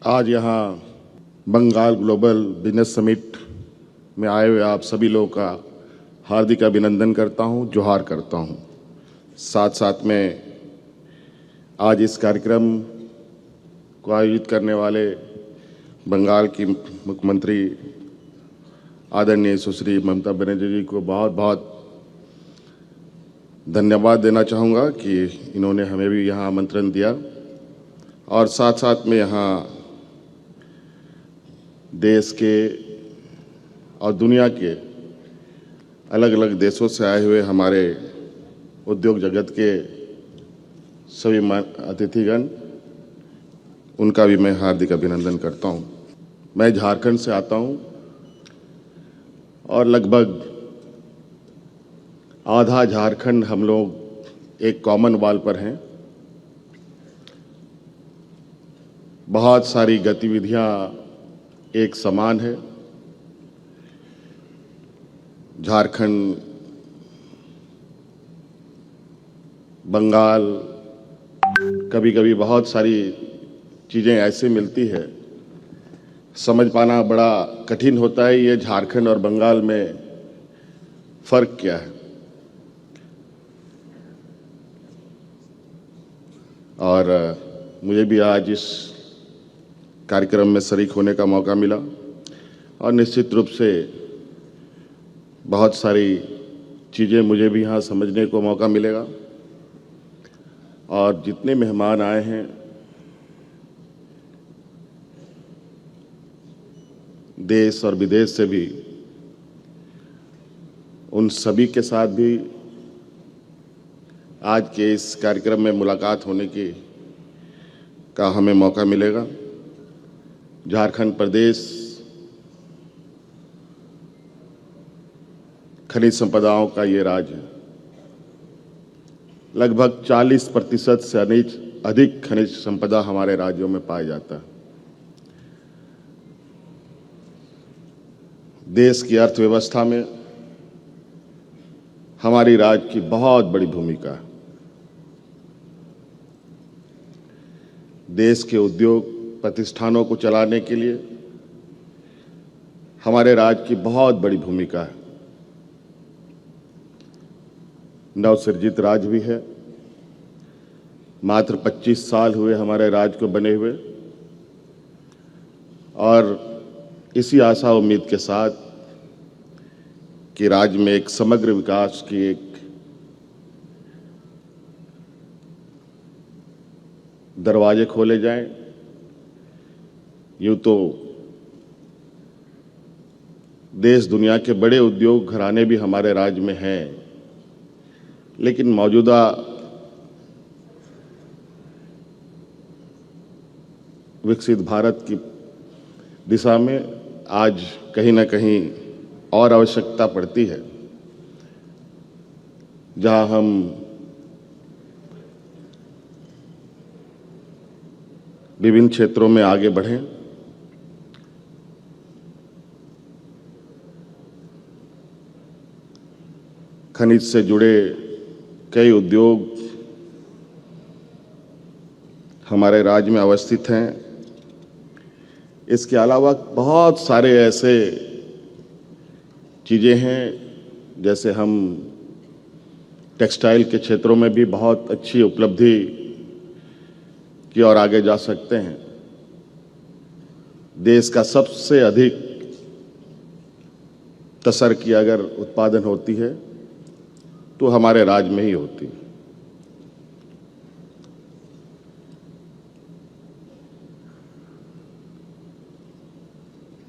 आज यहाँ Bengal global business summit में आए हुए आप सभी लोगों का हार्दिक अभिनंदन करता हूँ, जोहार करता हूँ। साथ साथ में आज इस कार्यक्रम को आयोजित करने वाले बंगाल की मुख्यमंत्री आदरणीय सुश्री ममता बनर्जी जी को बहुत बहुत धन्यवाद देना चाहूँगा कि इन्होंने हमें भी यहाँ आमंत्रण दिया और साथ साथ में यहाँ देश के और दुनिया के अलग अलग देशों से आए हुए हमारे उद्योग जगत के सभी अतिथिगण, उनका भी मैं हार्दिक अभिनंदन करता हूँ। मैं झारखंड से आता हूँ और लगभग आधा झारखंड हम लोग एक कॉमन वॉल पर हैं। बहुत सारी गतिविधियाँ एक समान है। झारखंड, बंगाल, कभी कभी बहुत सारी चीज़ें ऐसे मिलती है, समझ पाना बड़ा कठिन होता है ये झारखंड और बंगाल में फ़र्क क्या है। और मुझे भी आज इस कार्यक्रम में शरीक होने का मौका मिला और निश्चित रूप से बहुत सारी चीज़ें मुझे भी यहाँ समझने को मौका मिलेगा। और जितने मेहमान आए हैं, देश और विदेश से भी, उन सभी के साथ भी आज के इस कार्यक्रम में मुलाकात होने का हमें मौका मिलेगा। झारखंड प्रदेश खनिज संपदाओं का ये राज्य है। लगभग 40% से अधिक खनिज संपदा हमारे राज्यों में पाया जाता है। देश की अर्थव्यवस्था में हमारी राज्य की बहुत बड़ी भूमिका है। देश के उद्योग प्रतिष्ठानों को चलाने के लिए हमारे राज्य की बहुत बड़ी भूमिका है। नवसृजित राज्य भी है। मात्र 25 साल हुए हमारे राज्य को बने हुए और इसी आशा उम्मीद के साथ कि राज्य में एक समग्र विकास की एक दरवाजे खोले जाएं। यूँ तो देश दुनिया के बड़े उद्योग घराने भी हमारे राज्य में हैं, लेकिन मौजूदा विकसित भारत की दिशा में आज कहीं ना कहीं और आवश्यकता पड़ती है, जहां हम विभिन्न क्षेत्रों में आगे बढ़ें। खनिज से जुड़े कई उद्योग हमारे राज्य में अवस्थित हैं। इसके अलावा बहुत सारे ऐसे चीज़ें हैं, जैसे हम टेक्सटाइल के क्षेत्रों में भी बहुत अच्छी उपलब्धि की ओर आगे जा सकते हैं। देश का सबसे अधिक तसर की अगर उत्पादन होती है तो हमारे राज्य में ही होती है।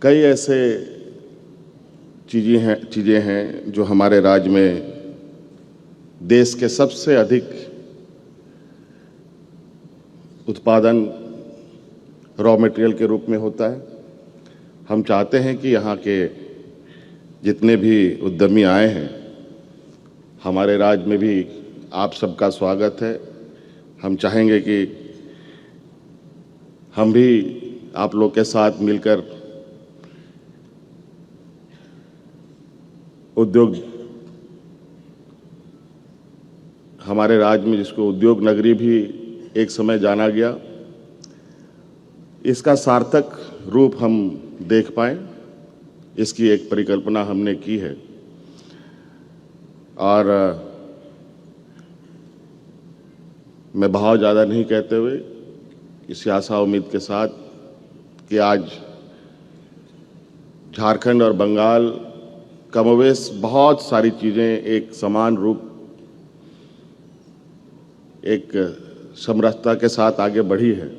कई ऐसे चीज़ें हैं जो हमारे राज्य में देश के सबसे अधिक उत्पादन रॉ मटेरियल के रूप में होता है। हम चाहते हैं कि यहाँ के जितने भी उद्यमी आए हैं, हमारे राज्य में भी आप सबका स्वागत है। हम चाहेंगे कि हम भी आप लोग के साथ मिलकर उद्योग, हमारे राज्य में जिसको उद्योग नगरी भी एक समय जाना गया, इसका सार्थक रूप हम देख पाए, इसकी एक परिकल्पना हमने की है। और मैं बहुत ज़्यादा नहीं कहते हुए इसी आशा उम्मीद के साथ कि आज झारखंड और बंगाल कमोवेश बहुत सारी चीज़ें एक समान रूप, एक समरसता के साथ आगे बढ़ी है।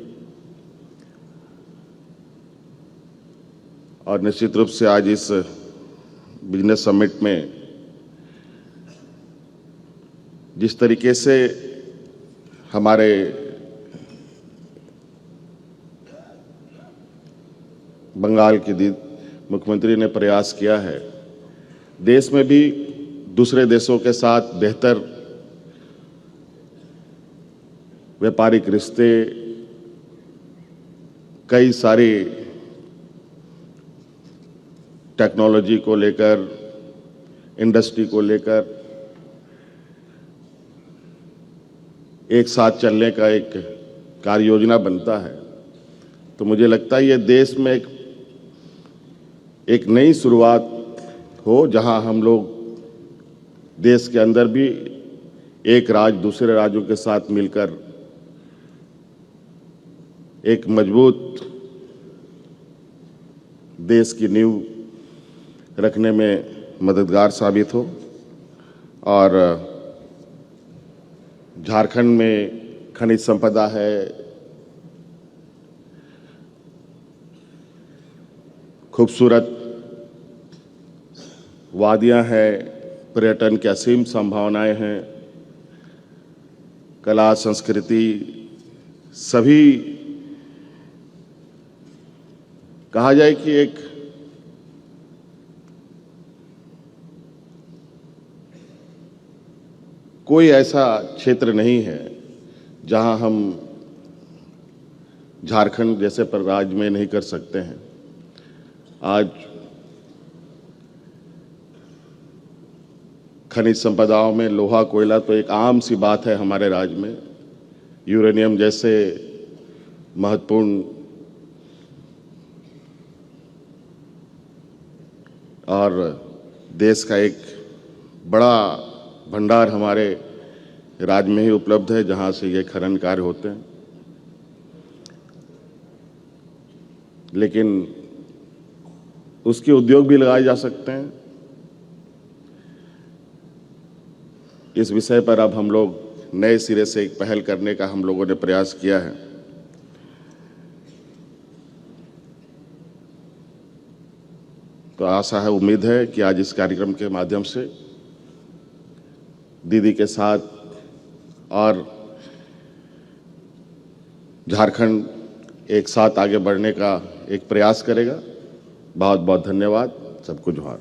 और निश्चित रूप से आज इस बिजनेस समिट में जिस तरीके से हमारे बंगाल के मुख्यमंत्री ने प्रयास किया है, देश में भी दूसरे देशों के साथ बेहतर व्यापारिक रिश्ते, कई सारी टेक्नोलॉजी को लेकर, इंडस्ट्री को लेकर एक साथ चलने का एक कार्य योजना बनता है। तो मुझे लगता है ये देश में एक नई शुरुआत हो, जहां हम लोग देश के अंदर भी एक राज्य दूसरे राज्यों के साथ मिलकर एक मजबूत देश की नींव रखने में मददगार साबित हो। और झारखंड में खनिज संपदा है, खूबसूरत वादियां हैं, पर्यटन की असीम संभावनाएं हैं, कला संस्कृति, सभी कहा जाए कि एक कोई ऐसा क्षेत्र नहीं है जहां हम झारखंड जैसे पर राज्य में नहीं कर सकते हैं। आज खनिज संपदाओं में लोहा, कोयला तो एक आम सी बात है हमारे राज्य में। यूरेनियम जैसे महत्वपूर्ण और देश का एक बड़ा भंडार हमारे राज्य में ही उपलब्ध है, जहां से ये खनन कार्य होते हैं। लेकिन उसके उद्योग भी लगाए जा सकते हैं। इस विषय पर अब हम लोग नए सिरे से एक पहल करने का हम लोगों ने प्रयास किया है। तो आशा है, उम्मीद है कि आज इस कार्यक्रम के माध्यम से दीदी के साथ और झारखंड एक साथ आगे बढ़ने का एक प्रयास करेगा। बहुत बहुत धन्यवाद। सबको जोहार।